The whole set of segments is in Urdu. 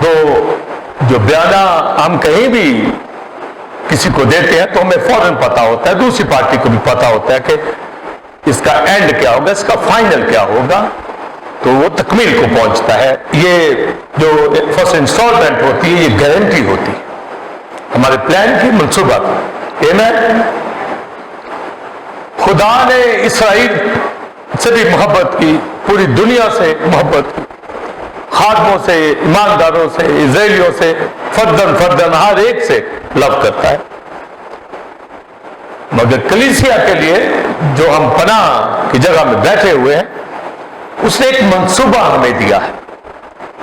تو جو بیانہ ہم کہیں بھی کسی کو دیتے ہیں تو ہمیں فوراً پتا ہوتا ہے، دوسری پارٹی کو بھی پتا ہوتا ہے کہ اس کا اینڈ کیا ہوگا، اس کا فائنل کیا ہوگا، تو وہ تکمیل کو پہنچتا ہے۔ یہ جو فرسٹ انسٹالمنٹ ہوتی ہے، یہ گارنٹی ہوتی ہے ہمارے پلان کی، منصوبہ کی۔ آمین۔ خدا نے اسرائیل سے بھی محبت کی، پوری دنیا سے محبت کی، خادموں سے، ایمانداروں سے، اسرائیلیوں سے، فردن فردن ہر ایک سے لو کرتا ہے۔ مگر کلیسیا کے لیے جو ہم پناہ کی جگہ میں بیٹھے ہوئے ہیں، اس نے ایک منصوبہ ہمیں دیا ہے۔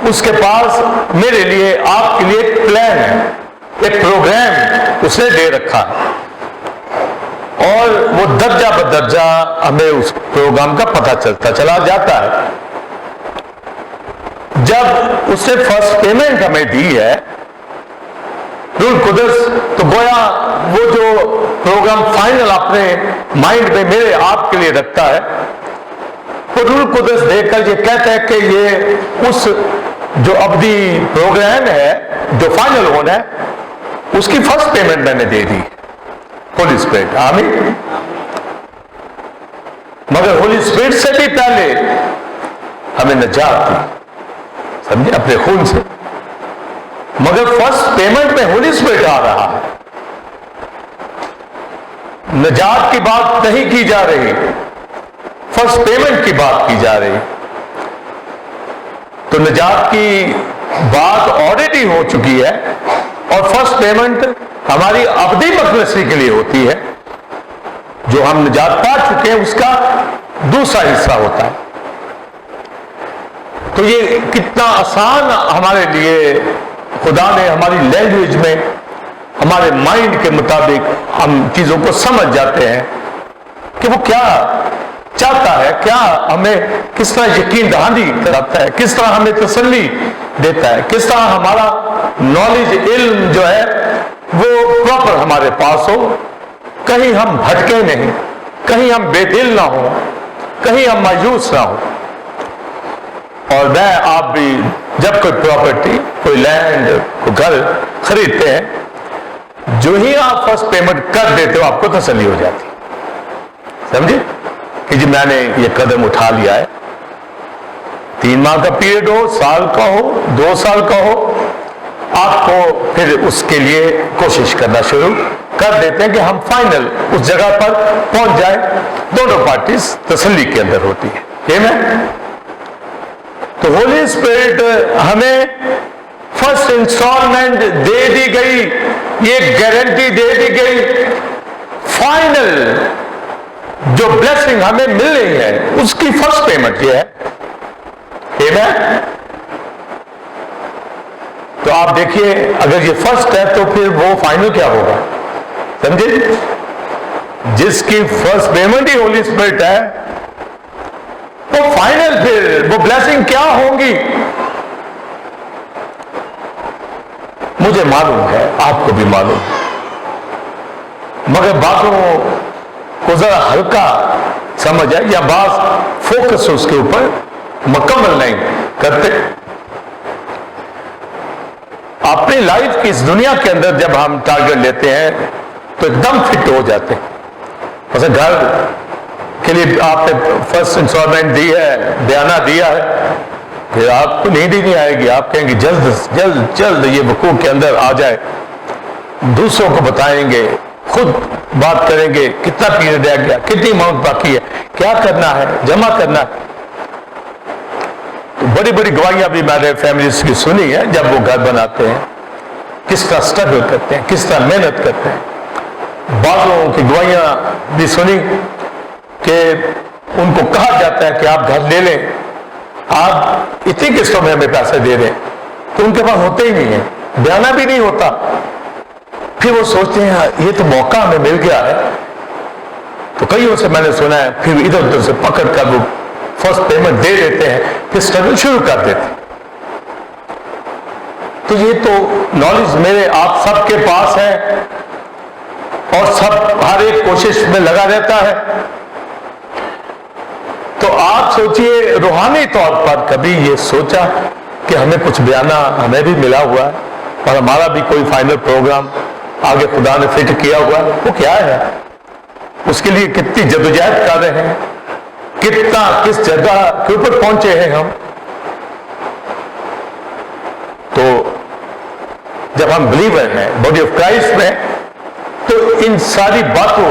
اس کے پاس میرے لیے، آپ کے لیے ایک پلان ہے، ایک پروگرام اس نے دے رکھا ہے، اور وہ درجہ بدرجہ ہمیں اس پروگرام کا پتہ چلتا چلا جاتا ہے۔ جب اس نے فرسٹ پیمنٹ ہمیں دی ہے روح القدس، تو گویا وہ جو پروگرام فائنل اپنے مائنڈ میں میرے آپ کے لیے رکھتا ہے، وہ روح القدس دیکھ کر یہ کہتا ہے کہ یہ اس جو ابدی پروگرام ہے جو فائنل ہونا ہے، اس کی فرسٹ پیمنٹ میں نے دے دی، ہولی اسپرٹ۔ آمین۔ مگر ہولی اسپرٹ سے بھی پہلے ہمیں نجات دی، سمجھے، اپنے خون سے۔ مگر فرسٹ پیمنٹ میں ہولی اسپرٹ آ رہا ہے، نجات کی بات نہیں کی جا رہی، فرسٹ پیمنٹ کی بات کی جا رہی۔ تو نجات کی بات آلریڈی ہو چکی ہے، اور فرسٹ پیمنٹ ہماری ابدی مخلصی کے لیے ہوتی ہے، جو ہم نجات پا چکے ہیں اس کا دوسرا حصہ ہوتا ہے۔ تو یہ کتنا آسان ہمارے لیے خدا نے ہماری لینگویج میں، ہمارے مائنڈ کے مطابق ہم چیزوں کو سمجھ جاتے ہیں کہ وہ کیا چاہتا ہے، کیا ہمیں کس طرح یقین دہانی کراتا ہے، کس طرح ہمیں تسلی دیتا ہے، کس طرح ہمارا نالج، علم جو ہے وہ پراپر ہمارے پاس ہو، کہیں ہم بھٹکے نہیں، کہیں ہم بے دل نہ ہوں، کہیں ہم مایوس نہ ہوں۔ اور میں آپ بھی جب کوئی پراپرٹی، کوئی لینڈ، کوئی گھر خریدتے ہیں، جو ہی آپ فرسٹ پیمنٹ کر دیتے ہو آپ کو تسلی ہو جاتی، سمجھے کہ جی میں نے یہ قدم اٹھا لیا ہے۔ 3 ماہ کا پیریڈ ہو، سال کا ہو، 2 سال کا ہو، آپ کو پھر اس کے لیے کوشش کرنا شروع کر دیتے ہیں کہ ہم فائنل اس جگہ پر پہنچ جائیں، دونوں پارٹیز تسلی کے اندر ہوتی ہے۔ تو ہولی اسپرٹ ہمیں فرسٹ انسٹالمنٹ دے دی گئی، یہ گارنٹی دے دی گئی، فائنل جو بلیسنگ ہمیں مل رہی ہے اس کی فرسٹ پیمنٹ یہ ہے۔ تو آپ دیکھیے اگر یہ فرسٹ ہے تو پھر وہ فائنل کیا ہوگا، سمجھے؟ جس کی فرسٹ پیمنٹ ہی ہولی اسپرٹ ہے، وہ فائنل پھر وہ بلیسنگ کیا ہوں گی مجھے معلوم ہے، آپ کو بھی معلوم ہے، مگر باتوں کو ذرا ہلکا سمجھ ہے، یا بعض فوکس اس کے اوپر مکمل نہیں کرتے۔ اپنی لائف کی اس دنیا کے اندر جب ہم ٹارگٹ لیتے ہیں تو ایک دم فٹ ہو جاتے ہیں۔ مثلا گھر کے لیے آپ نے فرسٹ انسٹالمنٹ دی ہے، بیانہ دیا ہے، پھر آپ کو نیند ہی نہیں آئے گی، آپ کہیں گے جلد جلد جلد یہ وقوع کے اندر آ جائے، دوسروں کو بتائیں گے، خود بات کریں گے، کتنا پیریڈ رہ گیا، کتنی اماؤنٹ باقی ہے، کیا کرنا ہے، جمع کرنا ہے۔ تو بڑی بڑی گواہیاں بھی میں نے فیملیز کی سنی ہے، جب وہ گھر بناتے ہیں کس طرح اسٹرگل کرتے ہیں، کس طرح محنت کرتے ہیں۔ بعضوں کی گواہیاں بھی سنی کہ ان کو کہا جاتا ہے کہ آپ گھر لے لیں، آپ اتنی قسطوں میں ہمیں پیسے دے رہے ہیں، تو ان کے پاس ہوتے ہی نہیں ہیں، بیانہ بھی نہیں ہوتا۔ پھر وہ سوچتے ہیں یہ تو موقع ہمیں مل گیا ہے، تو کئیوں سے میں نے سنا ہے پھر ادھر ادھر سے پکڑ کر وہ فرسٹ پیمنٹ دے دیتے ہیں، پھر اسٹرگل شروع کر دیتے ہیں۔ تو یہ تو نالج میرے آپ سب کے پاس ہے، اور سب ہر ایک کوشش میں لگا رہتا ہے۔ تو آپ سوچئے روحانی طور پر کبھی یہ سوچا کہ ہمیں کچھ بیانہ ہمیں بھی ملا ہوا ہے اور ہمارا بھی کوئی فائنل پروگرام آگے خدا نے فٹ کیا ہوا ہے، وہ کیا ہے؟ اس کے لیے کتنی جدوجہد کر رہے ہیں، کتنا کس جگہ کے اوپر پہنچے ہیں ہم. تو جب ہم بلیور ہیں باڈی آف کرائسٹ میں تو ان ساری باتوں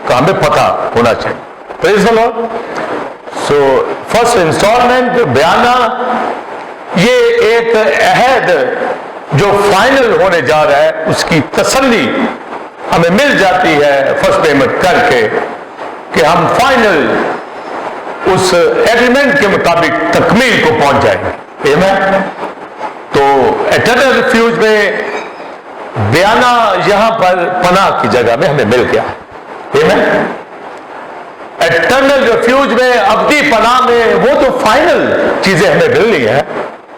کا ہمیں پتہ ہونا چاہیے. پریز دی لارڈ. سو فرسٹ انسٹالمنٹ بیانہ یہ ایک عہد جو فائنل ہونے جا رہا ہے، اس کی تسلی ہمیں مل جاتی ہے فرسٹ پیمنٹ کر کے کہ ہم فائنل اس ایگریمنٹ کے مطابق تکمیل کو پہنچ جائیں گے. آمین. تو ایٹرنل ریفیوج میں بیانہ یہاں پر پناہ کی جگہ میں ہمیں مل گیا. آمین. ایٹرنل ریفیوج میں ابدی پناہ میں وہ جو فائنل چیزیں ہمیں ملنی ہیں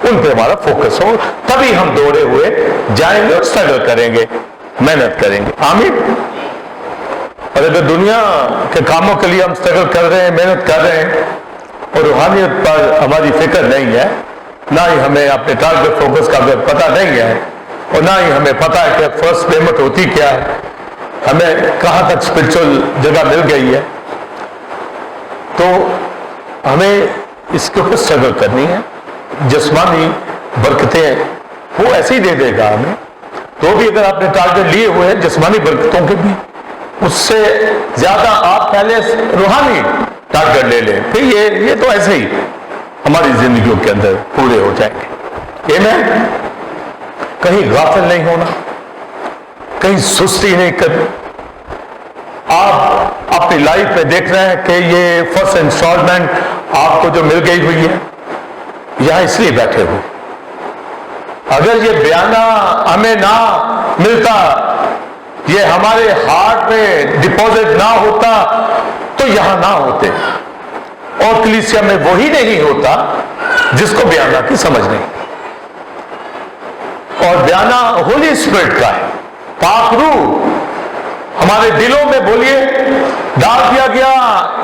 ان پہ ہمارا فوکس ہو، تبھی ہم دوڑے ہوئے جائیں گے اور اسٹرگل کریں گے، محنت کریں گے. آمین. اور اگر دنیا کے کاموں کے لیے ہم اسٹرگل کر رہے ہیں، محنت کر رہے ہیں اور روحانیت پر ہماری فکر نہیں ہے، نہ ہی ہمیں اپنے ٹارگٹ فوکس کا پتہ نہیں ہے اور نہ ہی ہمیں پتہ ہے کہ فرسٹ پیمنٹ ہوتی کیا ہے، ہمیں کہاں تک اسپرچل جگہ مل گئی ہے، تو ہمیں اس کے اوپر اسٹرگل کرنی ہے. جسمانی برکتیں وہ ایسے ہی دے دے گا ہمیں، تو بھی اگر آپ نے ٹارگٹ لیے ہوئے ہیں جسمانی برکتوں کے بھی، اس سے زیادہ آپ پہلے روحانی ٹارگٹ لے لیں، پھر یہ تو ایسے ہی ہماری زندگیوں کے اندر پورے ہو جائیں گے. آمین. کہیں غافل نہیں ہونا، کہیں سستی نہیں کرنی. آپ اپنی لائف میں دیکھ رہے ہیں کہ یہ فرسٹ انسٹالمنٹ آپ کو جو مل گئی ہوئی ہے، یہاں اس لیے بیٹھے ہوئے. اگر یہ بیانہ ہمیں نہ ملتا، یہ ہمارے ہارٹ میں ڈپازٹ نہ ہوتا تو یہاں نہ ہوتے، اور کلیسیا میں وہی نہیں ہوتا جس کو بیانہ کی سمجھ نہیں. اور بیانہ ہولی اسپرٹ کا ہے، پاک روح ہمارے دلوں میں بولیے ڈال دیا گیا.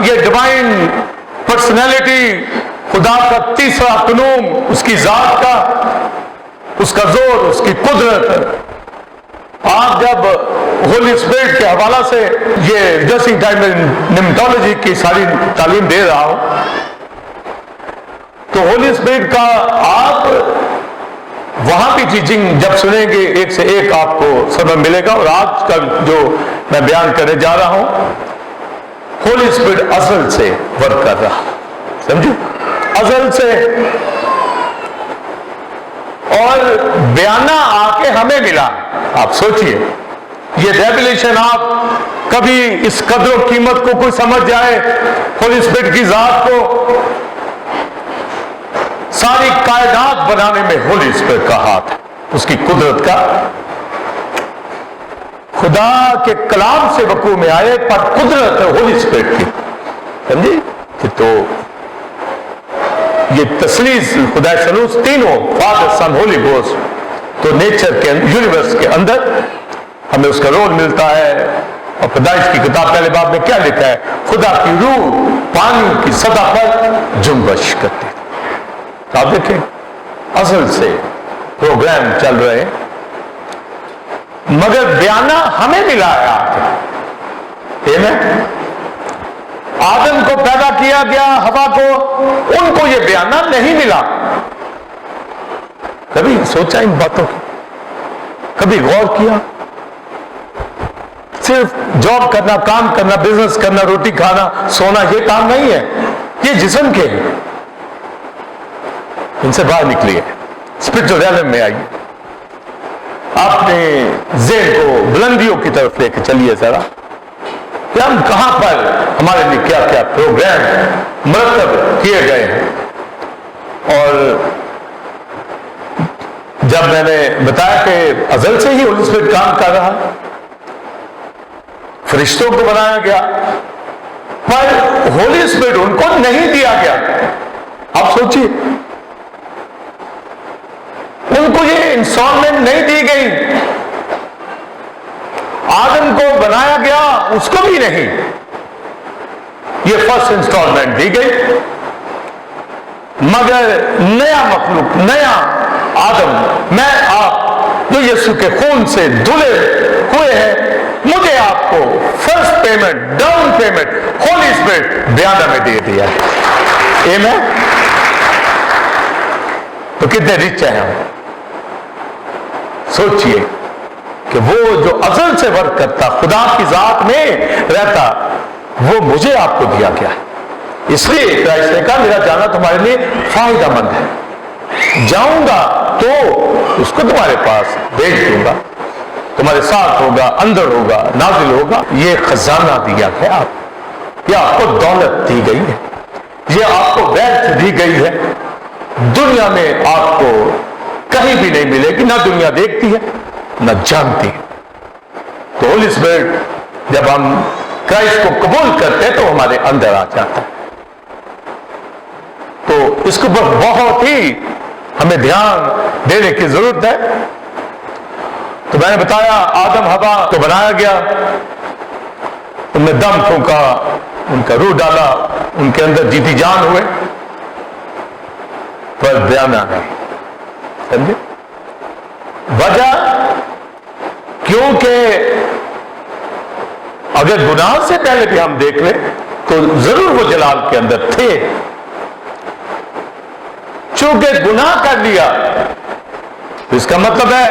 یہ ڈیوائن پرسنالٹی، خدا کا تیسرا قانون، اس کی ذات کا، اس کا زور، اس کی قدرت. آپ جب ہولی اسپرٹ کے حوالہ سے یہ ڈریسنگ ٹائم میں نیمٹولوجی کی ساری تعلیم دے رہا ہوں، تو ہولی اسپرٹ کا آپ وہاں بھی ٹیچنگ جب سنیں گے ایک سے ایک آپ کو سبق ملے گا. اور آج کا جو میں بیان کرنے جا رہا ہوں، ہولی اسپرٹ ازل سے ورک کر رہا، سمجھو، ازل سے. اور بیانہ آ کے ہمیں ملا. آپ سوچئے یہ ریویلیشن، آپ کبھی اس قدر و قیمت کو کوئی سمجھ جائے ہولی اسپرٹ کی ذات کو. ساری کائنات بنانے میں ہولی اسپرٹ کا ہاتھ ہے، اس کی قدرت کا. خدا کے کلام سے وقوع میں آئے پر قدرت ہے ہولی اسپرٹ کی، سمجھے. تو یہ تسلیث خدا ثالوث تینوں، فادر سن ہولی گوسٹ، تو نیچر کے یونیورس کے اندر ہمیں اس کا رول ملتا ہے. اور پیدائش کی کتاب پہلے باب میں کیا لکھا ہے؟ خدا کی روح پانی کی سطح پر جنبش کرتی. آپ دیکھیں اصل سے پروگرام چل رہے ہیں، مگر بیانہ ہمیں ملا ہے آج. آدم کو پیدا کیا گیا، ہوا کو، ان کو یہ بیانہ نہیں ملا. کبھی سوچا ان باتوں کی؟ کبھی غور کیا؟ صرف جاب کرنا، کام کرنا، بزنس کرنا، روٹی کھانا، سونا، یہ کام نہیں ہے. یہ جسم کے ہیں. ان سے باہر نکلیے، اسپرچل ریلم میں آئیے، اپنے ذہن کو بلندیوں کی طرف لے کے چلیے ذرا کہ ہم کہاں پر ہمارے لیے کیا کیا پروگرام مرتب کیے گئے ہیں. اور جب میں نے بتایا کہ ازل سے ہی ہولی اسپرٹ کام کر رہا، فرشتوں کو بنایا گیا، پر ہولی اسپرٹ ان کو نہیں دیا گیا. آپ سوچیے، ان کو یہ انسٹالمنٹ نہیں دی گئی. آدم کو بنایا گیا، اس کو بھی نہیں. یہ فرسٹ انسٹالمنٹ دی گئی، مگر نیا مخلوق، نیا آدم میں آپ جو یسوع کے خون سے دھلے ہوئے ہیں، مجھے آپ کو فرسٹ پیمنٹ، ڈاؤن پیمنٹ ہولی اسپرٹ بیانہ میں دے دیا ہے۔ آمین۔ تو کتنے رچ ہیں ہم؟ سوچئے کہ وہ جو ازل سے ورک کرتا، خدا کی ذات میں رہتا، وہ مجھے آپ کو دیا گیا ہے۔ اس لیے کرائسٹ نے کہا میرا جانا تمہارے لیے فائدہ مند ہے، جاؤں گا تو اس کو تمہارے پاس بھیج دوں گا، تمہارے ساتھ ہوگا، اندر ہوگا، نازل ہوگا۔ یہ خزانہ دیا گیا آپ، یہ آپ کو دولت دی گئی ہے، یہ آپ کو ویلتھ دی گئی ہے، دنیا میں آپ کو کہیں بھی نہیں ملے گی، نہ دنیا دیکھتی ہے نہ جانتی ہے۔ تو ہولی اسپرٹ جب ہم کرائسٹ کو قبول کرتے ہیں تو ہمارے اندر آ جاتا ہے۔ تو اس کے اوپر بہت ہی ہمیں دھیان دینے کی ضرورت ہے۔ تو میں نے بتایا آدم حوا کو بنایا گیا، ان میں دم پھونکا، ان کا روح ڈالا، ان کے اندر جیتی جان ہوئے، پر بیانہ نہیں، سمجھے؟ وجہ کیونکہ اگر گناہ سے پہلے بھی ہم دیکھ لیں تو ضرور وہ جلال کے اندر تھے، چونکہ گناہ کر لیا، اس کا مطلب ہے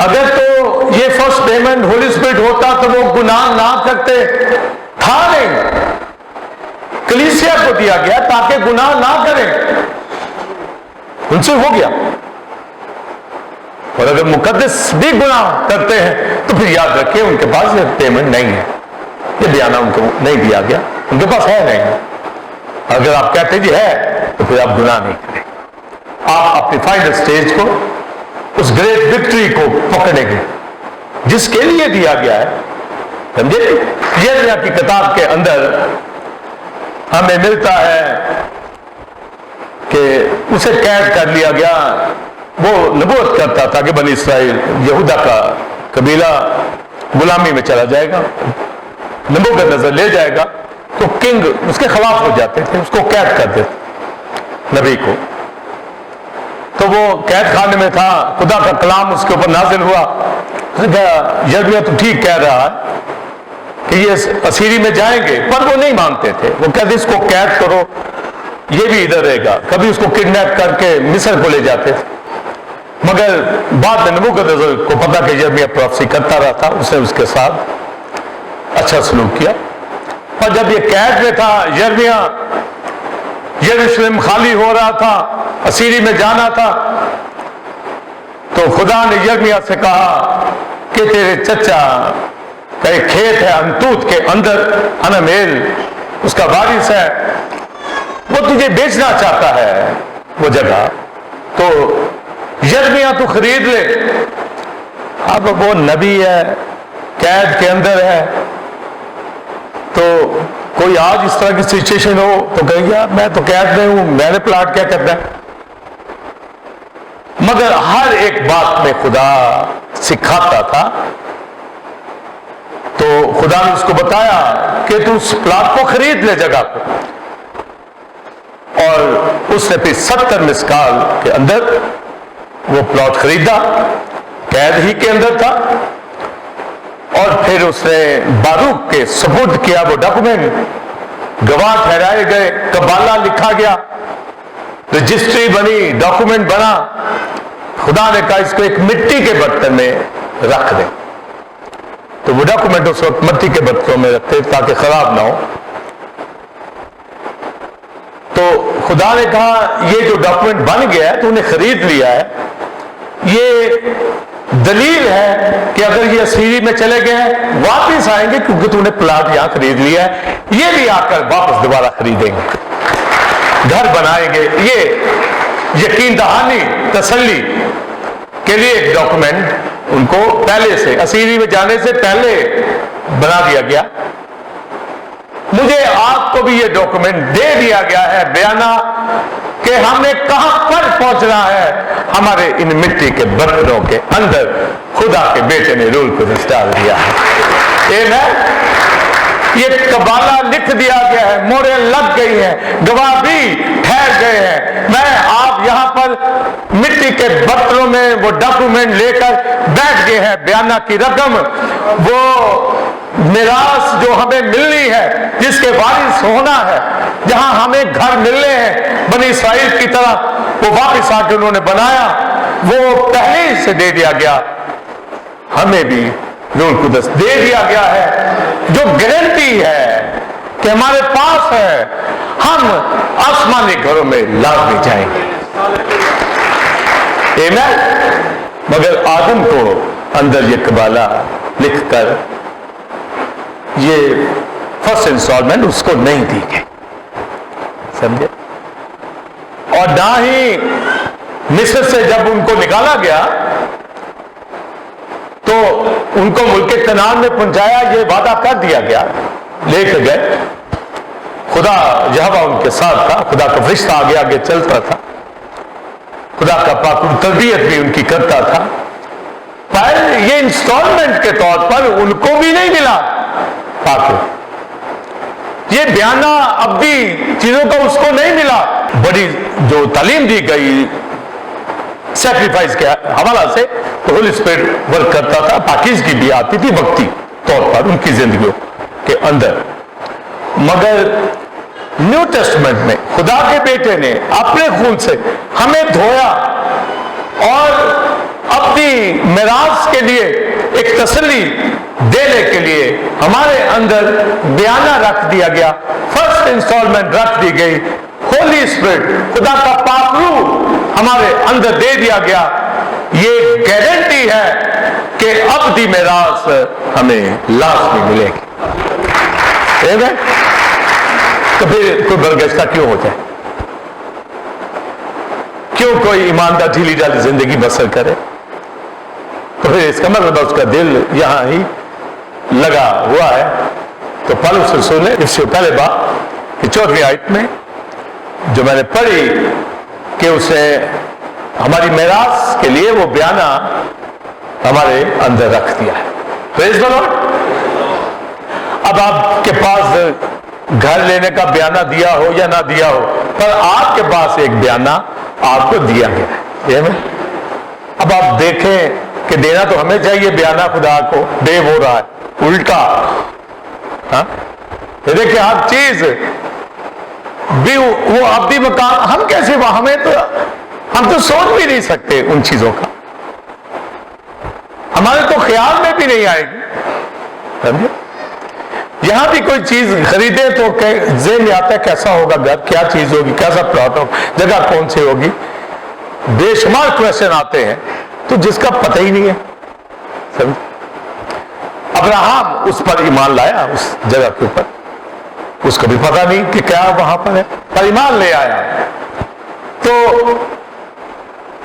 اگر تو یہ فرسٹ پیمنٹ ہولی اسپرٹ ہوتا تو وہ گناہ نہ کرتے، تھا نہیں، کلیسیا کو دیا گیا تاکہ گناہ نہ کریں، ان سے ہو گیا۔ اور اگر مقدس بھی گناہ کرتے ہیں تو پھر یاد رکھیں ان کے پاس یہ پیمنٹ نہیں ہے، یہ بیانہ ان کو نہیں دیا گیا، ان کے پاس ہے نہیں۔ اگر آپ کہتے جی ہے تو پھر آپ گناہ نہیں کریں، آپ اپنی فائنل سٹیج کو، اس گریٹ وکٹری کو پکڑیں گے جس کے لیے دیا گیا ہے، سمجھے؟ یرمیا کی کتاب کے اندر ہمیں ملتا ہے کہ اسے قید کر لیا گیا، وہ نبوت کرتا تھا کہ بنی اسرائیل، یہودا کا قبیلہ غلامی میں چلا جائے گا، نبوت نظر لے جائے گا، تو کنگ اس کے خلاف ہو جاتے تھے، اس کو قید کر دیتے نبی کو۔ تو وہ قید خانے میں تھا، خدا کا کلام اس کے اوپر نازل ہوا، یرمیا تو ٹھیک کہہ رہا ہے کہ یہ اسیری میں جائیں گے، پر وہ نہیں مانتے تھے، وہ کہتے اس کو قید کرو، یہ بھی ادھر رہے گا، کبھی اس کو کڈنیپ کر کے مصر کو لے جاتے تھے۔ مگر بعد میں نبوکدنیزر کو پتا کہ یرمیا پروفیسی کرتا رہا تھا، اس نے اس کے ساتھ اچھا سلوک کیا، اور جب یہ قید میں تھا، یرمیا یروشلم خالی ہو رہا تھا، اسیری میں جانا تھا، تو خدا نے یرمیا سے کہا کہ تیرے چچا کا ایک کھیت ہے انتوت کے اندر، انمیل اس کا وارث ہے، وہ تجھے بیچنا چاہتا ہے وہ جگہ، تو یرمیا تو خرید لے۔ اب وہ نبی ہے، قید کے اندر ہے، تو کوئی آج اس طرح کی سچویشن ہو تو کہے گا میں تو قید میں ہوں، میں نے پلاٹ کیا کرنا ہے۔ مگر ہر ایک بات میں خدا سکھاتا تھا، تو خدا نے اس کو بتایا کہ تو اس پلاٹ کو خرید لے، جگہ کو، اور اس نے پھر 70 مسکال کے اندر وہ پلاٹ خریدا، قید ہی کے اندر تھا، اور پھر اس نے باروک کے سپرد کیا وہ ڈاکومنٹ، گواہ ٹھہرائے گئے، قبالہ لکھا گیا، رجسٹری بنی، ڈاکومنٹ بنا۔ خدا نے کہا اس کو ایک مٹی کے برتن میں رکھ دیں، تو وہ ڈاکومنٹ اس وقت مٹی کے برتنوں میں رکھتے تاکہ خراب نہ ہو۔ تو خدا نے کہا یہ جو ڈاکومنٹ بن گیا ہے تو انہیں خرید لیا ہے، یہ دلیل ہے کہ اگر یہ اسیری میں چلے گئے ہیں واپس آئیں گے، کیونکہ تو نے پلاٹ یہاں خرید لیا ہے، یہ بھی آ کر واپس دوبارہ خریدیں گے، گھر بنائیں گے۔ یہ یقین دہانی، تسلی کے لیے ایک ڈاکومنٹ ان کو پہلے سے، اسیری میں جانے سے پہلے بنا دیا گیا۔ مجھے آپ کو بھی یہ ڈاکومنٹ دے دیا گیا ہے، بیانہ، کہ ہم نے کہاں پر پہنچنا ہے۔ ہمارے ان مٹی کے برتنوں کے اندر خدا کے بیٹے نے روح القدس ڈال دیا ہے۔ یہ قبالہ لکھ دیا گیا ہے، مہریں لگ گئی ہیں، گواہ بھی ٹھہر بیٹھ گئے ہیں. میں آپ یہاں پر مٹی کے برتنوں میں وہ ڈاکومنٹ لے کر بیٹھ گئے ہیں. بیانہ کی رقم, وہ میراث جو ہمیں ملنی ہے, جس کے وارث ہونا ہے, جہاں ہمیں گھر ملنے ہیں بنی اسرائیل کی طرح, وہ واپس آ کے انہوں نے بنایا, وہ پہلے سے دے دیا گیا. ہمیں بھی روح القدس دے دیا گیا ہے, جو گارنٹی ہے کہ ہمارے پاس ہے, ہم آسمانی گھروں میں لازمی جائیں گے. مگر آدم کو اندر یہ قبالہ لکھ کر یہ فرسٹ انسٹالمنٹ اس کو نہیں دی گئی, سمجھے. اور نہ ہی مصر سے جب ان کو نکالا گیا تو ان کو ملک کنعان میں پہنچایا, یہ وعدہ کر دیا گیا, لے کے گئے. خدا یہوہ ان کے ساتھ تھا, خدا کا فرشتہ آگے آگے چلتا تھا, خدا کا پاک تربیت بھی ان کی کرتا تھا. پر یہ انسٹالمنٹ کے طور پر ان کو بھی نہیں ملا. پاک یہ بیانہ اب بھی چیزوں کا اس کو نہیں ملا. بڑی جو تعلیم دی گئی سیکریفائس کے حوالہ سے, تو ہولی اسپرٹ ورک کرتا تھا, پاکیزگی بھی آتی تھی وقتی طور پر ان کی زندگیوں کے اندر. مگر نیو ٹیسٹمنٹ میں خدا کے بیٹے نے اپنے خون سے ہمیں دھویا اور اپنی میراث کے لیے ایک تسلی دینے کے لیے ہمارے اندر بیانہ رکھ دیا گیا, فرسٹ انسٹالمنٹ رکھ دی گئی. ہولی اسپرٹ, خدا کا پاک روح ہمارے اندر دے دیا گیا. یہ گارنٹی ہے کہ ابدی میراث ہمیں لازمی ملے گی. تو پھر کوئی برگشتہ کیوں ہو جائے, کیوں کوئی ایماندار ڈھیلی ڈالی زندگی بسر کرے؟ تو پھر اس کا مطلب اس کا دل یہاں ہی لگا ہوا ہے. تو پالوس رسول نے اس سے پہلے بات 4ویں آیت میں جو میں نے پڑھی کہ اسے ہماری میراث کے لیے وہ بیانہ ہمارے اندر رکھ دیا ہے. پریز دی لارڈ. اب آپ کے پاس گھر لینے کا بیانہ دیا ہو یا نہ دیا ہو, پر آپ کے پاس ایک بیانہ آپ کو دیا گیا ہے. اب آپ دیکھیں کہ دینا تو ہمیں چاہیے بیانہ خدا کو, بے ہو رہا ہے الٹا. ہاں دیکھیں ہر چیز بھی وہ اب بھی مقام, ہم کیسے ہم تو سوچ بھی نہیں سکتے ان چیزوں کا, ہمارے تو خیال میں بھی نہیں آئے گی. یہاں بھی کوئی چیز خریدے تو ذہن میں آتا ہے کیسا ہوگا گھر, کیا چیز ہوگی, کیسا پلاٹ ہوگا, جگہ کون سی ہوگی, بے شمار کویشچن آتے ہیں تو جس کا پتہ ہی نہیں ہے. ابراہیم اس پر ایمان لایا, اس جگہ کے اوپر, اس کو بھی پتہ نہیں کہ کیا وہاں پر ہے, پر ایمان لے آیا. تو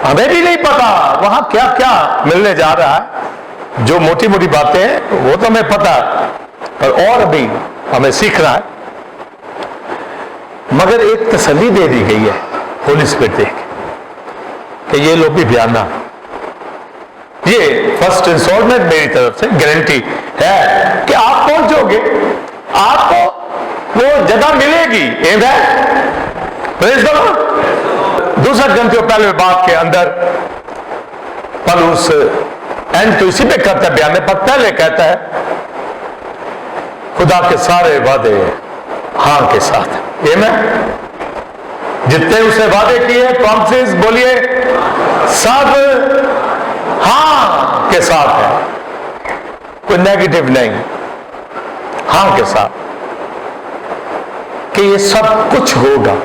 ہمیں بھی نہیں پتا وہاں کیا کیا ملنے جا رہا ہے. جو موٹی موٹی باتیں ہیں وہ تو ہمیں پتا, پر اور بھی ہمیں سیکھنا ہے. مگر ایک تسلی دے دی گئی ہے ہولی اسپرٹ دیکھ کہ یہ لوگ بھی بیانہ, یہ فرسٹ انسٹالمنٹ میری طرف سے گارنٹی ہے کہ آپ پہنچو گے, آپ کو وہ جگہ ملے گی. پریز دی لارڈ. دوسرا گرنتھیوں پہلے باب کے اندر پالوس اینڈ تو اسی پہ کرتا ہے بیانے پر, پہلے کہتا ہے خدا کے سارے وعدے ہاں کے ساتھ. جتنے اسے وعدے کیے پرومسز بولیے سب ہاں کے ساتھ ہے, کوئی نیگیٹو نہیں, ہاں کے ساتھ کہ یہ سب کچھ ہوگا.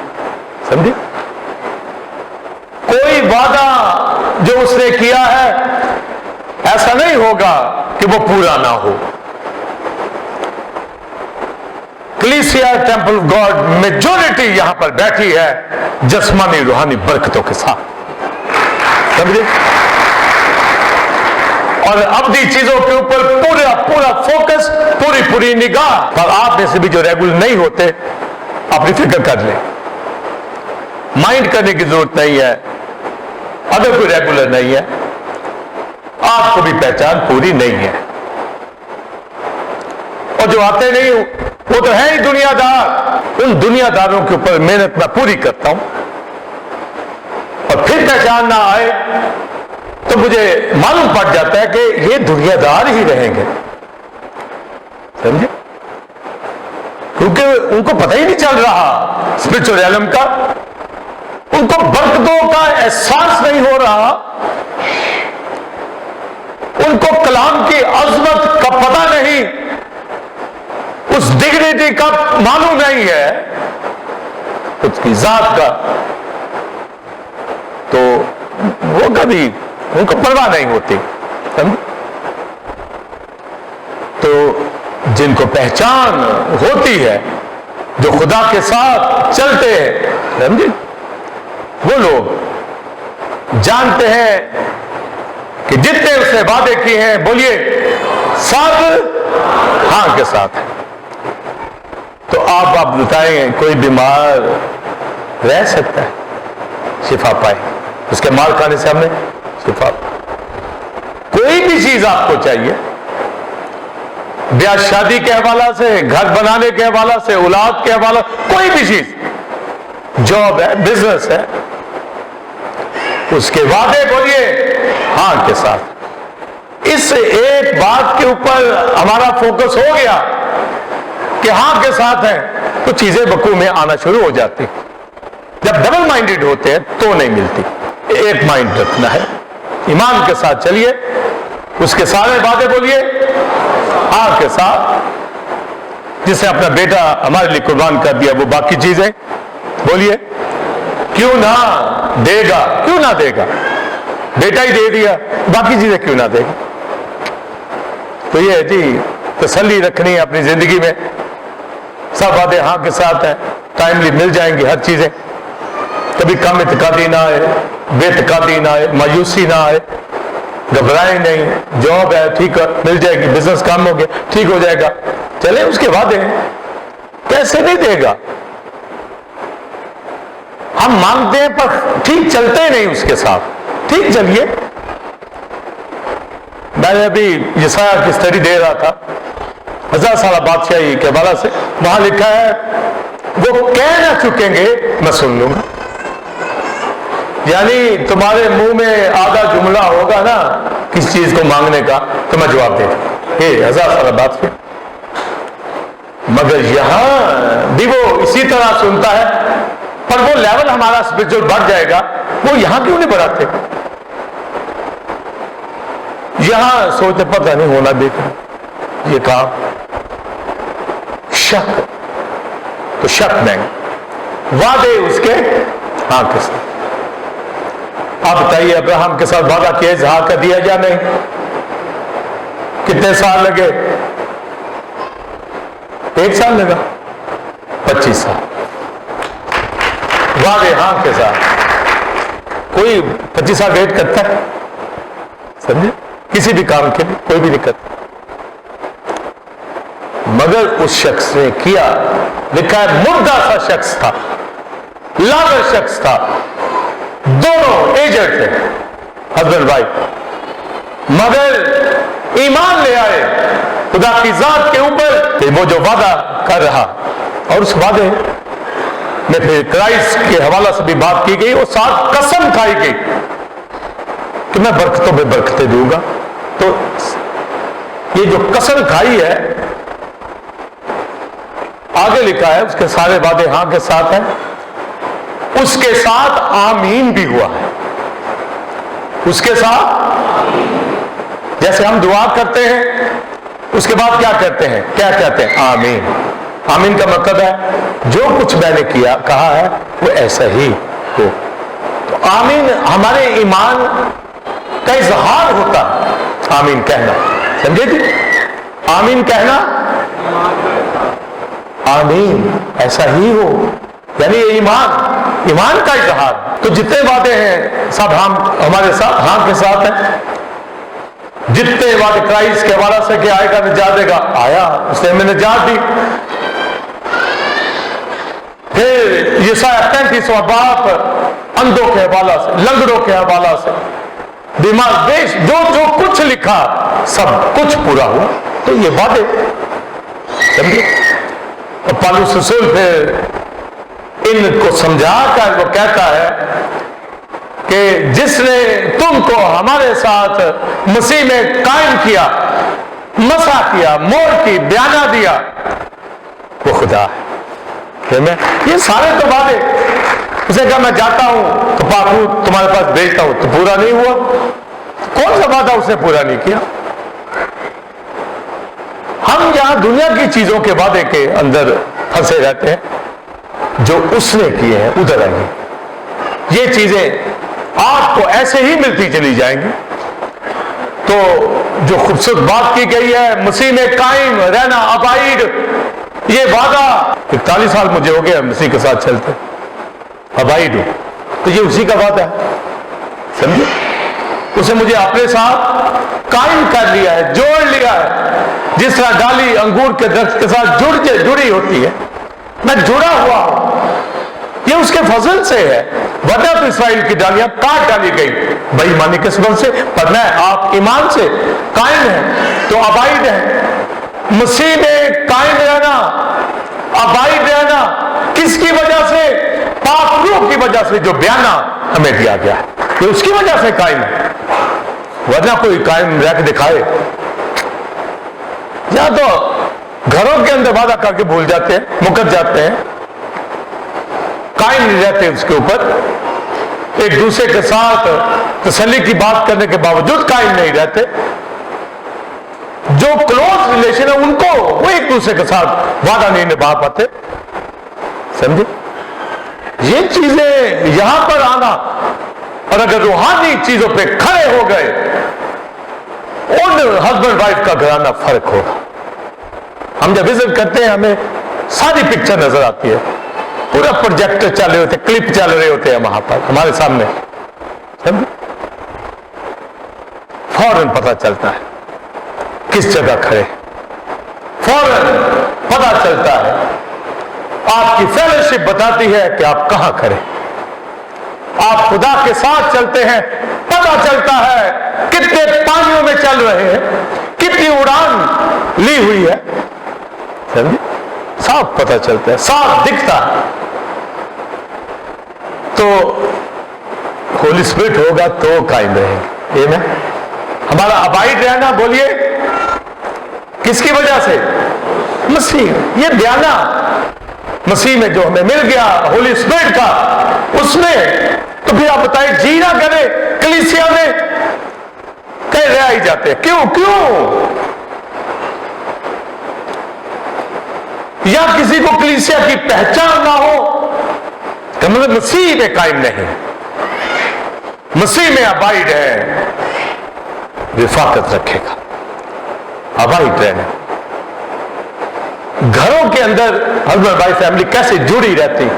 سمجھے, کوئی وعدہ جو اس نے کیا ہے ایسا نہیں ہوگا کہ وہ پورا نہ ہو. کلیسیا ٹیمپل گاڈ میجورٹی یہاں پر بیٹھی ہے جسمانی روحانی برکتوں کے ساتھ. سمجھے, اور ابدی چیزوں کے اوپر پورا پورا فوکس, پوری نگاہ. اور آپ میں سے بھی جو ریگولر نہیں ہوتے اپنی فکر کر لیں, مائنڈ کرنے کی ضرورت نہیں ہے. اگر کوئی ریگولر نہیں ہے آپ کو بھی پہچان پوری نہیں ہے, اور جو آتے نہیں وہ تو ہے ہی دنیا دار. ان دنیا داروں کے اوپر محنت میں پوری کرتا ہوں پہچان نہ آئے تو مجھے معلوم پڑ جاتا ہے کہ یہ دنیا دار ہی رہیں گے، سمجھے؟ کیونکہ ان کو پتہ ہی نہیں چل رہا اسپرچل علم کا، ان کو برکتوں کا احساس نہیں ہو رہا، ان کو کلام کی عظمت کا پتہ نہیں، اس ڈگنیٹی کا معلوم نہیں ہے، اس کی ذات کا، تو وہ کبھی ان کو پرواہ نہیں ہوتی. تو جن کو پہچان ہوتی ہے، جو خدا کے ساتھ چلتے ہیں، سمجھے، وہ لوگ جانتے ہیں کہ جتنے اس نے وعدے کیے ہیں، بولیے سب ہاں کے ساتھ ہیں. تو آپ بتائیں کوئی بیمار رہ سکتا ہے شفا پائے؟ اس کے مال کھانے سے ہم نے شفا. کوئی بھی چیز آپ کو چاہیے، بیاہ شادی کے حوالہ سے، گھر بنانے کے حوالہ سے، اولاد کے حوالہ، کوئی بھی چیز، جاب ہے، بزنس ہے، اس کے وعدے بولیے ہاں کے ساتھ. اس ایک بات کے اوپر ہمارا فوکس ہو گیا کہ ہاں کے ساتھ ہیں تو چیزیں وقوع میں آنا شروع ہو جاتی. جب ڈبل مائنڈڈ ہوتے ہیں تو نہیں ملتی. ایک مائنڈ رکھنا ہے، ایمان کے ساتھ چلیے، اس کے سارے وعدے بولیے ہاں کے ساتھ. جس نے اپنا بیٹا ہمارے لیے قربان کر دیا، وہ باقی چیزیں بولیے کیوں نہ دے گا، کیوں نہ دے گا، بیٹا ہی دے دیا، باقی چیزیں کیوں نہ دے گا. تو یہ جی تسلی رکھنی ہے اپنی زندگی میں، سب وعدے ہاں کے ساتھ ہیں، ٹائملی مل جائیں گی ہر چیزیں، کبھی کم اعتقادی نہ آئے، بے اعتقادی نہ آئے، مایوسی نہ آئے، گھبرائیں نہیں، جاب ہے ٹھیک مل جائے گی، بزنس کام ہو گیا ٹھیک ہو جائے گا. چلے اس کے وعدے ہیں، کیسے نہیں دے گا. ہم مانگتے ہیں پر ٹھیک چلتے نہیں اس کے ساتھ. ٹھیک چلیے. میں نے ابھی یسایہ کی اسٹڈی دے رہا تھا 1000 سالہ بادشاہی کے حوالے سے، وہاں لکھا ہے وہ کہہ نہ چکیں گے میں سن لوں گا. یعنی تمہارے منہ میں آدھا جملہ ہوگا نا کس چیز کو مانگنے کا تو میں جواب دے دوں. یہ 1000 سالہ بادشاہ. مگر یہاں بھی وہ اسی طرح سنتا ہے، پر وہ لیول ہمارا اسپرچل بڑھ جائے گا. وہ یہاں کیوں نہیں بڑھاتے؟ یہاں سوچتے پتہ نہیں ہونا دیکھا یہ کہا شک، تو شک نہیں، وعدے اس کے ہاں کے ساتھ. آپ بتائیے ابراہم کے ساتھ وعدہ کیا اظہار کر دیا یا نہیں؟ کتنے سال لگے؟ 1 سال لگا، 25 سال وعدے ہاں کے ساتھ. کوئی 25 سال ویٹ کرتا ہے؟ سمجھے؟ کسی بھی کام کے لیے کوئی بھی نہیں کرتا. مگر اس شخص نے کیا. لکھا ہے مردہ سا شخص تھا، لاغر شخص تھا، دونوں ایجنٹ تھے ہسبینڈ وائف، مگر ایمان لے آئے خدا کی ذات کے اوپر کہ وہ جو وعدہ کر رہا. اور اس وعدے میں پھر کرائسٹ کے حوالہ سے بھی بات کی گئی اور ساتھ قسم کھائی گئی کہ میں برکتوں پہ برکتیں دوں گا. تو یہ جو قسم کھائی ہے آگے لکھا ہے اس کے سارے وعدے ہاں کے ساتھ ہیں. اس کے ساتھ آمین بھی ہوا ہے. اس کے ساتھ جیسے ہم دعا کرتے ہیں اس کے بعد کیا کرتے ہیں؟ کیا کہتے ہیں؟ آمین. آمین کا مطلب ہے جو کچھ میں نے کیا کہا ہے وہ ایسا ہی ہو. تو آمین ہمارے ایمان کا اظہار ہوتا ہے. آمین کہنا، سمجھے جی؟ آمین کہنا، آمین ایسا ہی ہو، یعنی ایمان کا اظہار. تو جتنے وعدے ہیں سب ہم ہمارے ساتھ ہاں کے ساتھ ہیں. جتنے وعدے کرائسٹ کے حوالہ سے کہ آئے گا نجات دے گا، آیا، اس نے ہمیں نجات دی. پھر یسایہ 35واں باب اندھوں کے حوالہ سے، لنگڑوں کے حوالہ سے، بیمار دیش، جو کچھ لکھا سب کچھ پورا ہوا. تو یہ وعدے سمجھے. اور پالوس رسول پھر ان کو سمجھا کر وہ کہتا ہے کہ جس نے تم کو ہمارے ساتھ مسیح میں قائم کیا، مسح کیا، مور کی، بیانہ دیا، وہ خدا ہے۔ یہ سارے تو وعدے، اسے کہا میں جاتا ہوں تو پاکوت تمہارے پاس بھیجتا ہوں، تو پورا نہیں ہوا۔ کون سا وعدہ اس نے پورا نہیں کیا؟ ہم یہاں دنیا کی چیزوں کے وعدے کے اندر پھنسے رہتے ہیں، جو اس نے کیے ہیں ادھر آئیں گے۔ یہ چیزیں آپ کو ایسے ہی ملتی چلی جائیں گی۔ تو جو خوبصورت بات کی گئی ہے، مسیح میں قائم رہنا، ابائڈ، یہ وعدہ 41 سال مجھے ہو گیا مسیح کے ساتھ چلتے، ابائڈ ہو، تو یہ اسی کا وعدہ ہے، سمجھے؟ اسے مجھے اپنے ساتھ قائم کر لیا ہے، جوڑ لیا ہے، جس طرح ڈالی انگور کے درخت کے ساتھ جڑی ہوتی ہے، میں جڑا ہوا ہوں، یہ اس کے فضل سے ہے۔ ورنہ تو اسرائیل کی ڈالیاں کاٹ ڈالی گئی بے ایمانی کے سبب سے، پر میں آپ ایمان سے قائم ہیں تو ابائڈ ہیں۔ مسیح میں قائم رہنا، ابائڈ رہنا، کس کی وجہ سے؟ پاک روح کی وجہ سے، جو بیانہ ہمیں دیا گیا ہے، یہ اس کی وجہ سے قائم ہے۔ ورنہ کوئی قائم رہ کے دکھائے، یا تو گھروں کے اندر وعدہ کر کے بھول جاتے ہیں، مکر جاتے ہیں، قائم نہیں رہتے اس کے اوپر، ایک دوسرے کے ساتھ تسلی کی بات کرنے کے باوجود قائم نہیں رہتے۔ جو کلوز ریلیشن ہے ان کو وہ ایک دوسرے کے ساتھ وعدہ نہیں نبھا پاتے، سمجھے؟ یہ چیزیں یہاں پر آنا، اور اگر روحانی چیزوں پہ کھڑے ہو گئے، ان ہسبینڈ وائف کا گھرانہ فرق ہوگا۔ ہم جب وزٹ کرتے ہیں ہمیں ساری پکچر نظر آتی ہے، پورا پروجیکٹر چل رہے ہوتے، کلپ چل رہے ہوتے ہیں وہاں پر ہمارے سامنے، فوراً پتہ چلتا ہے کس جگہ کھڑے، فوراً پتہ چلتا ہے، آپ کی فیلوشپ بتاتی ہے کہ آپ کہاں کھڑے، آپ خدا کے ساتھ چلتے ہیں، پتہ چلتا ہے کتنے پانیوں میں چل رہے ہیں، کتنی اڑان لی ہوئی ہے، صاف پتہ چلتا ہے، صاف دکھتا ہے۔ تو ہولی اسپرٹ ہوگا تو قائم رہیں گے۔ یہ ہمارا ابائڈ رہنا، بولیے کس کی وجہ سے؟ مسیح، یہ بیانہ مسیح میں جو ہمیں مل گیا ہولی اسپرٹ کا، اس میں تو پھر آپ بتائیں جی نہ کرے کلیسیا میں کہیں رہ ہی جاتے ہیں، کیوں؟ یا کسی کو کلیسیا کی پہچان نہ ہو، کہ مطلب مسیح میں قائم نہیں، مسیح میں ابائڈ ہے، رفاقت رکھے گا، ابائڈ رہنا۔ گھروں کے اندر ہسبینڈ وائف فیملی کیسے جڑی رہتی؟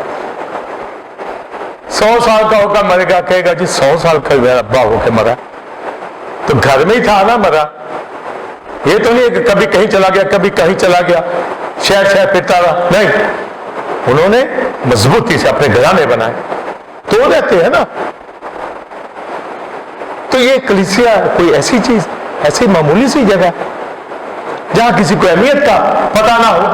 100 سال کا ہوگا مرے گا، کہے گا جی 100 سال کا میرا ابا ہو کے مرا، تو گھر میں ہی تھا نا مرا، یہ تو نہیں ہے کہ کبھی کہیں چلا گیا، کبھی کہیں چلا گیا، شہر پھرتا رہا، نہیں، انہوں نے مضبوطی سے اپنے گھرانے بنائے، تو رہتے ہیں نا۔ تو یہ کلیسیا کوئی ایسی چیز، ایسی معمولی سی جگہ جہاں کسی کو اہمیت کا پتہ نہ ہو،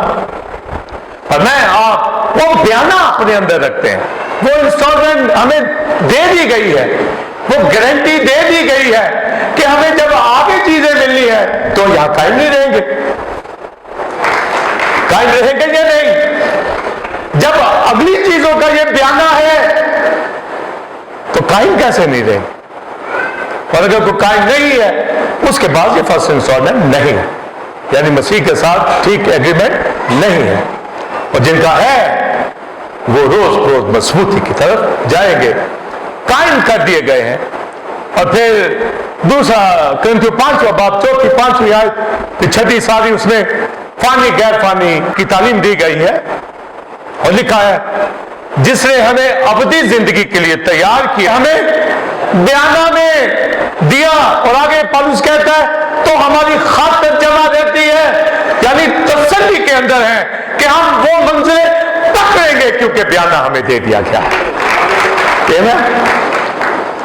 اور میں آپ وہ بیانہ اپنے اندر رکھتے ہیں، وہ انسٹالمنٹ ہمیں دے دی گئی ہے، وہ گارنٹی دے دی گئی ہے کہ ہمیں جب آگے چیزیں ملنی ہے تو یہاں قائم نہیں رہیں گے، قائم رہیں گے یا نہیں؟ جب اگلی چیزوں کا یہ بیانہ ہے تو قائم کیسے نہیں رہیں گے؟ اور اگر کوئی قائم نہیں ہے اس کے بعد یہ فرسٹ انسٹالمنٹ نہیں ہے، یعنی مسیح کے ساتھ ٹھیک ایگریمنٹ نہیں ہے، اور جن کا ہے وہ روز روز مضبوطی کی طرف جائیں گے، قائم کر دیے گئے ہیں۔ اور پھر دوسرا کرنتھیوں 5واں باب 4-5 آیت، 6 ساری اس میں فانی غیر فانی کی تعلیم دی گئی ہے، اور لکھا ہے جس نے ہمیں ابدی زندگی کے لیے تیار کیا، ہمیں بیانہ میں دیا، اور آگے پالوس کہتا ہے تو ہماری خاطر جمع رہتی ہے، یعنی تسلی کے اندر ہے کہ ہم وہ منزلیں پکڑیں گے کیونکہ بیانہ ہمیں دے دیا گیا ہے۔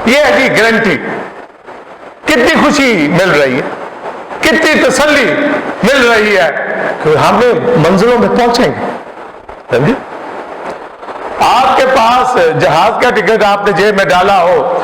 یہ ہے جی گارنٹی۔ کتنی خوشی مل رہی ہے، کتنی تسلی مل رہی ہے کہ ہم منزلوں میں پہنچیں گے، سمجھے؟ آپ کے پاس جہاز کا ٹکٹ آپ نے جیب میں ڈالا ہو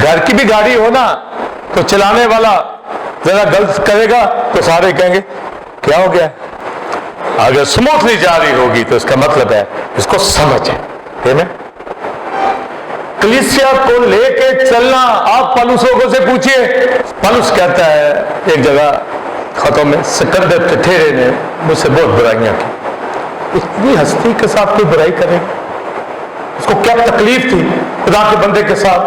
گھر کی بھی گاڑی ہو نا تو چلانے والا ذرا غلط کرے گا تو سارے کہیں گے کیا ہو گیا. اگر اسموتھلی جاری ہوگی تو اس کا مطلب ہے اس کو سمجھ ہے. کلیسیا کو لے کے چلنا آپ پالوسوں سے پوچھئے. پالوس کہتا ہے ایک جگہ خطوں میں سکندر ٹھٹھیرے نے مجھ سے بہت برائیاں کی. اتنی ہستی کے ساتھ کوئی برائی کرے, اس کو کیا تکلیف تھی خدا کے بندے کے ساتھ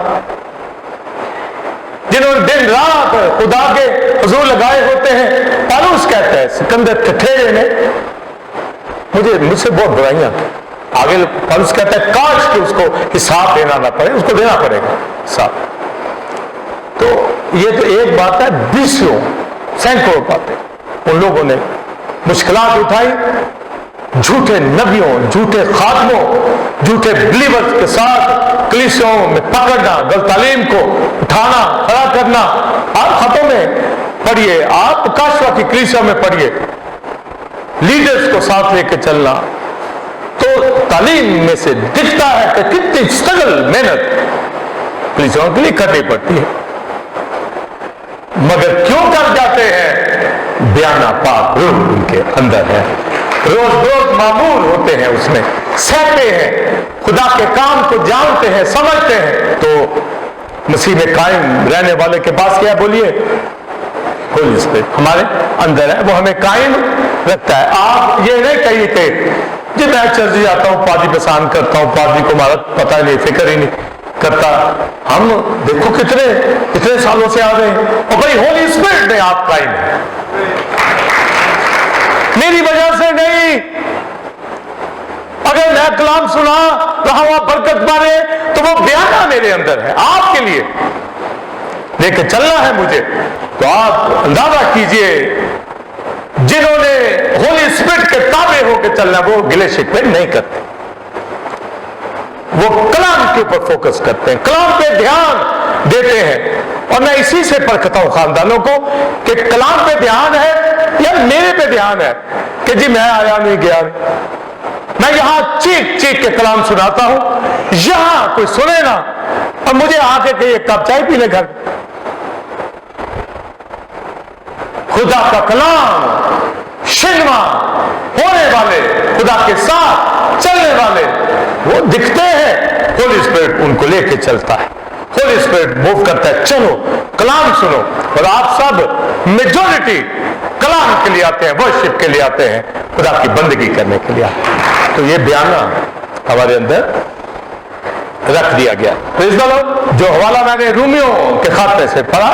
جنہوں نے دن رات خدا کے حضور لگائے ہوتے ہیں. پالوس کہتا ہے سکندر ٹھٹھیرے نے مجھ سے بہت برائیاں کی. آگے پالوس کہتا ہے کاش کہ اس کو حساب دینا نہ پڑے, اس کو دینا پڑے گا حساب. تو یہ تو ایک بات ہے, بیسوں سینکڑوں باتیں ان لوگوں نے مشکلات اٹھائی. جھوٹے نبیوں, جھوٹے خادموں, جھوٹے بلیورز کے ساتھ کلیسیوں میں پکڑنا, غلط تعلیم کو اٹھانا, کھڑا کرنا. آپ خطوں میں پڑھیے, آپ کاشوا کی کلیسیوں میں پڑھیے, لیڈرز کو ساتھ لے کے چلنا. تو تعلیم میں سے دکھتا ہے کہ کتنی اسٹرگل, محنت کلیسیوں کے لیے کرنی پڑتی ہے. مگر کیوں کر جاتے ہیں؟ بیانہ پاک روح ان کے اندر ہے, روز روز معمول ہوتے ہیں, اس میں سہتے ہیں, خدا کے کام کو جانتے ہیں, سمجھتے ہیں. تو مسیح میں قائم رہنے والے کے پاس کیا بولیے, ہولی اسپرٹ ہمارے اندر ہے, وہ ہمیں قائم رکھتا ہے. آپ یہ نہیں کہیے کہ جی میں چرچ جاتا ہوں, پادری پسند کرتا ہوں, پادری کو ہمارا پتہ نہیں, فکر ہی نہیں کرتا. ہم دیکھو کتنے سالوں سے آ رہے ہیں, اور بھائی ہولی اسپرٹ میں آپ قائم ہیں, میری وجہ سے نہیں. اگر میں کلام سنا رہا ہوں برکت مارے تو وہ بیانہ میرے اندر ہے, آپ کے لیے لے کے چلنا ہے مجھے. تو آپ اندازہ کیجئے جنہوں نے ہولی اسپرٹ کے تابع ہو کے چلنا, وہ گلے شکوے نہیں کرتے, وہ کلام کے اوپر فوکس کرتے ہیں, کلام پہ دھیان دیتے ہیں. اور میں اسی سے پرکھتا ہوں خاندانوں کو کہ کلام پہ دھیان ہے یا میرے پہ دھیان ہے کہ جی میں آیا نہیں گیا نہیں. میں یہاں چیخ چیخ کے کلام سناتا ہوں, یہاں کوئی سنے نا اور مجھے آ کے کہ ایک کپ چائے پینے گھر. خدا کا کلام شنوا ہونے والے, خدا کے ساتھ چلنے والے وہ دکھتے ہیں. ہولی اسپرٹ ان کو لے کے چلتا ہے, ہولی اسپرٹ موو کرتا ہے, چلو کلام سنو. اور آپ سب میجورٹی کلام کے لیے آتے ہیں, ورشپ کے لیے آتے ہیں, خدا کی بندگی کرنے کے لیے آتے ہیں. تو یہ بیانہ ہمارے اندر رکھ دیا گیا. جو حوالہ میں نے رومیوں کے خط میں سے پڑھا,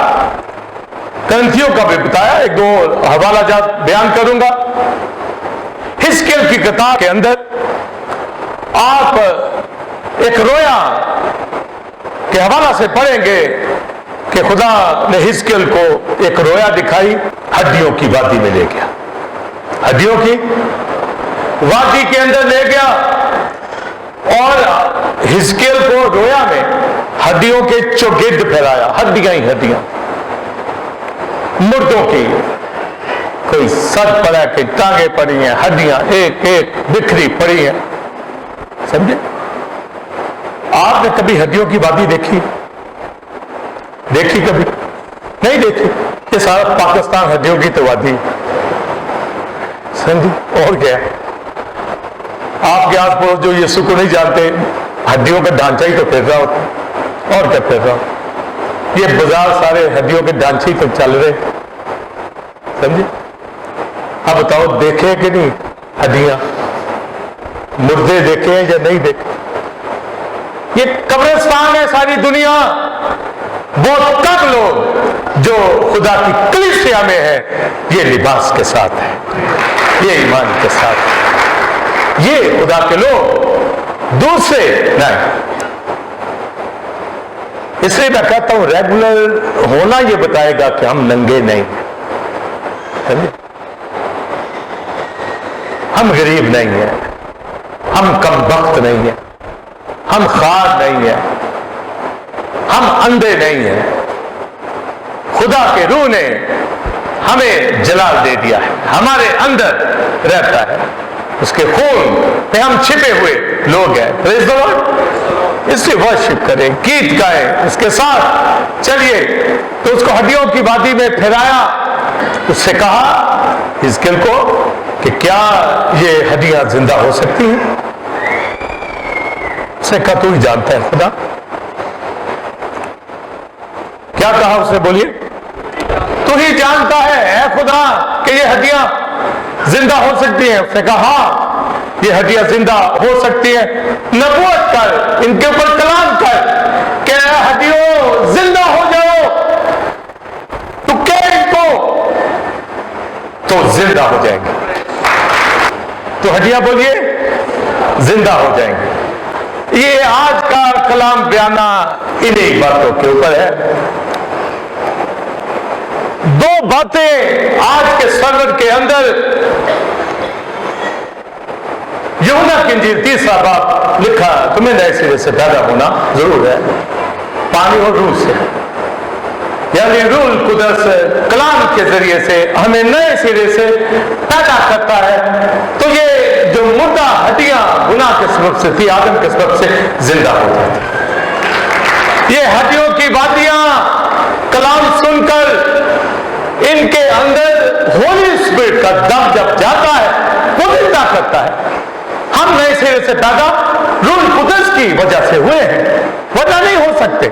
کرنتھیوں کا بھی بتایا, ایک دو حوالہ جات بیان کروں گا. حزقیل کی کتاب کے اندر آپ ایک رویا کے حوالہ سے پڑھیں گے کہ خدا نے حزقیل کو ایک رویا دکھائی, ہڈیوں کی وادی میں لے گیا, ہڈیوں کی وادی کے اندر لے گیا. اور حزقیل کو رویا میں ہڈیوں کے چوگرد پھیلایا, ہڈیاں ہی ہڈیاں, مردوں کی, کوئی سر پڑا ہے, کوئی ٹانگیں پڑی ہیں, ہڈیاں ایک ایک بکھری پڑی ہیں. سمجھے؟ آپ نے کبھی ہڈیوں کی وادی دیکھی کبھی نہیں دیکھی. یہ سارا پاکستان ہڈیوں کی تو وادی, سمجھے؟ اور کیا آپ کے آس پڑوس جو یسوع کو نہیں جانتے, ہڈیوں کا ڈھانچہ ہی تو پھر رہا ہوتا, اور کیا پھر رہا. یہ بازار سارے ہڈیوں کے ڈھانچے ہی تو چل رہے, سمجھے؟ اب بتاؤ دیکھے کہ نہیں ہڈیاں, مردے دیکھے ہیں یا نہیں دیکھے؟ یہ قبرستان ہے ساری دنیا. بہت کم لوگ جو خدا کی کلیسیا میں ہے, یہ لباس کے ساتھ ہے, یہ ایمان کے ساتھ ہے, یہ خدا کے لوگ, دوسرے نہیں. اس لیے میں کہتا ہوں ریگولر ہونا یہ بتائے گا کہ ہم ننگے نہیں, ہم غریب نہیں ہیں, ہم کم بخت نہیں ہیں, ہم خوار نہیں ہیں, ہم اندھے نہیں ہیں. خدا کے روح نے ہمیں جلال دے دیا ہے, ہمارے اندر رہتا ہے. اس کے خون پہ ہم چھپے ہوئے لوگ ہیں. پریز دی لارڈ. اس سے ورشپ کریں, گیت گائیں, اس کے ساتھ چلیے. تو اس کو ہڈیوں کی وادی میں پھیلایا. اس سے کہا حزقیل کو کہ کیا یہ ہڈیاں زندہ ہو سکتی ہیں؟ اس نے کہا تو ہی جانتا ہے خدا. کیا کہا اس نے؟ بولیے. تو ہی جانتا ہے اے خدا کہ یہ ہڈیاں زندہ ہو سکتی ہیں. اس نے کہا ہاں یہ ہڈیاں زندہ ہو سکتی ہیں. نبوت کر, ان کے اوپر کلام کر کہ ہڈیوں زندہ ہو جاؤ. تو کہ ان کو تو زندہ ہو جائیں گے. تو ہڈیاں بولیے زندہ ہو جائیں گے. یہ آج کا کلام بیانہ انہی باتوں کے اوپر ہے. دو باتیں آج کے سرور کے اندر. یوحنا کی انجیل 3 باب لکھا تمہیں نئے سرے سے پیدا ہونا ضرور ہے, پانی اور روح سے. یعنی روح القدس کلام کے ذریعے سے ہمیں نئے سرے سے پیدا کرتا ہے. تو یہ جو مردہ ہڈیاں گناہ کے سبب سے تھی, آدم کے سبب سے زندہ ہو جاتی. یہ ہڈیوں کی وادیاں کلام سن کر ان کے اندر ہولی اسپرٹ کا دم جب جاتا ہے وہ زندہ کرتا ہے. ہم نئے سرے سے پیدا روح القدس کی وجہ سے ہوئے ہیں, وجہ نہیں ہو سکتے.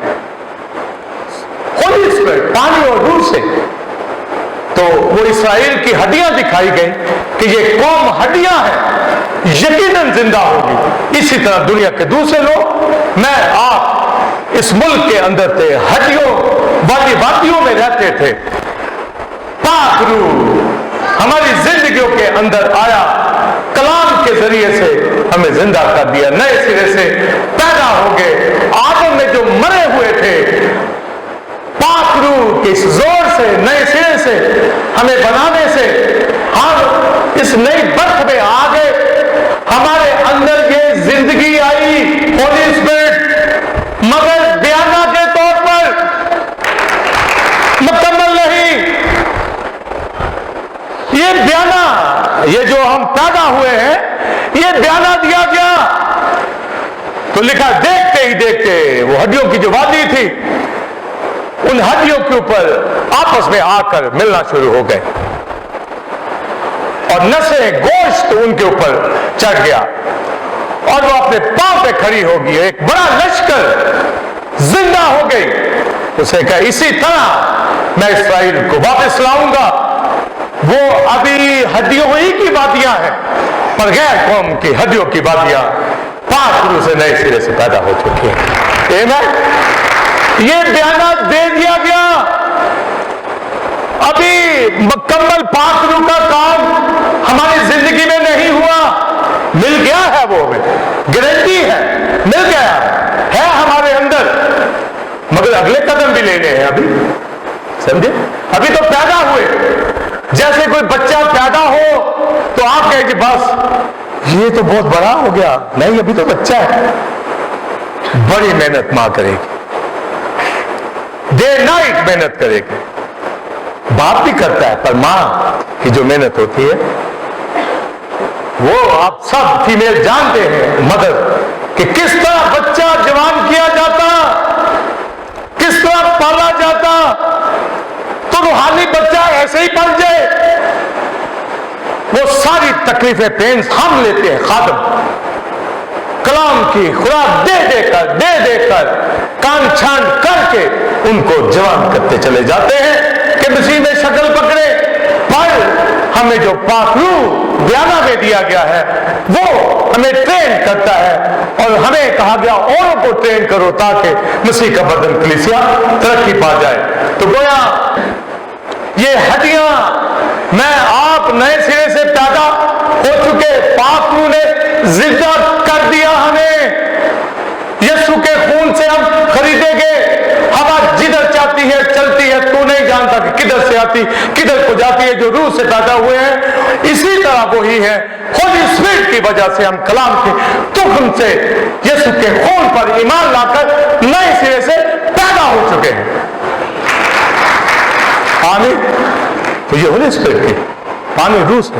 ہولی اسپرٹ پانی اور روح سے. تو وہ اسرائیل کی ہڈیاں دکھائی گئی کہ یہ قوم ہڈیاں ہیں, یقیناً زندہ ہوگی. اسی طرح دنیا کے دوسرے لوگ, میں آپ اس ملک کے اندر تھے, ہڈیوں والی وادیوں میں رہتے تھے. پاک روح ہماری زندگیوں کے اندر آیا, کلام کے ذریعے سے ہمیں زندہ کر دیا, نئے سرے سے پیدا ہو گئے. آدم میں جو مرے ہوئے تھے, پاک روح کے اس زور سے نئے سرے سے ہمیں بنانے سے ہم اس نئی برکت میں آ گئے. ہمارے اندر یہ زندگی آئی ہولی اسپرٹ, مگر بیانہ کے طور پر مکمل نہیں. یہ بیانہ, یہ جو ہم پیدا ہوئے ہیں, یہ بیانہ دیا گیا. تو لکھا دیکھتے ہی دیکھتے وہ ہڈیوں کی جو وادی تھی, ان ہڈیوں کے اوپر آپس میں آ کر ملنا شروع ہو گئے, اور نسیں گوشت ان کے اوپر چڑھ گیا, اور وہ اپنے پاؤں پہ کھڑی ہو گئی. ایک بڑا لشکر زندہ ہو گئی. اسے کہا اسی طرح میں اسرائیل کو واپس لاؤں گا. وہ ابھی ہڈیوں ہی کی وادیاں ہیں, پر غیر قوم کی ہڈیوں کی وادیاں پاک روح سے نئے سرے سے پیدا ہو چکی ہیں. یہ بیانہ دے دیا گیا. ابھی مکمل پاک روح کا کام ہماری زندگی میں نہیں ہوا. مل گیا ہے, وہ ہمیں گارنٹی ہے, مل گیا ہے ہمارے اندر, مگر اگلے قدم بھی لینے ہیں. ابھی سمجھے, ابھی تو پیدا ہوئے. جیسے کوئی بچہ پیدا ہو تو آپ کہیں کہ بس یہ تو بہت بڑا ہو گیا. نہیں, ابھی تو بچہ ہے. بڑی محنت ماں کرے گی, ڈے نائٹ محنت کرے گی. باپ بھی کرتا ہے, پر ماں کی جو محنت ہوتی ہے وہ آپ سب فیمیل جانتے ہیں, مدر, کہ کس طرح بچہ جوان کیا جاتا, کس طرح پالا جاتا. تو روحانی بچہ ایسے ہی پل جائے. وہ ساری تکلیفیں پینس ہم لیتے ہیں. خادم کلام کی خوراک دے دے کر کان چھان کر کے ان کو جوان کرتے چلے جاتے ہیں کہ مسیح میں شکل پکڑے. پر ہمیں جو پاک روح بیانہ میں دیا گیا ہے وہ ہمیں ٹرین کرتا ہے, اور ہمیں کہا گیا اوروں کو ٹرین کرو تاکہ مسیح کا بدن کلیسیا ترقی پا جائے. تو گویا یہ ہڈیاں, میں آپ نئے سرے سے پیدا ہو چکے, پاک روح نے زندہ کر دیا ہمیں. یسوع کے خون سے ہم خریدے گئے. ہوا جدھر چاہتی ہے چلتی ہے, تو نہیں جانتا کہ کدھر سے آتی کدھر کو جاتی ہے. جو روح سے پیدا ہوئے ہیں اسی طرح وہی ہے. ہولی اسپرٹ کی وجہ سے ہم کلام کے تخم سے یسوع کے خون پر ایمان لا کر نئے سرے سے پیدا ہو چکے ہیں. آمین. تو یہ ہولی اسپرٹ کی پانی روح سے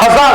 1000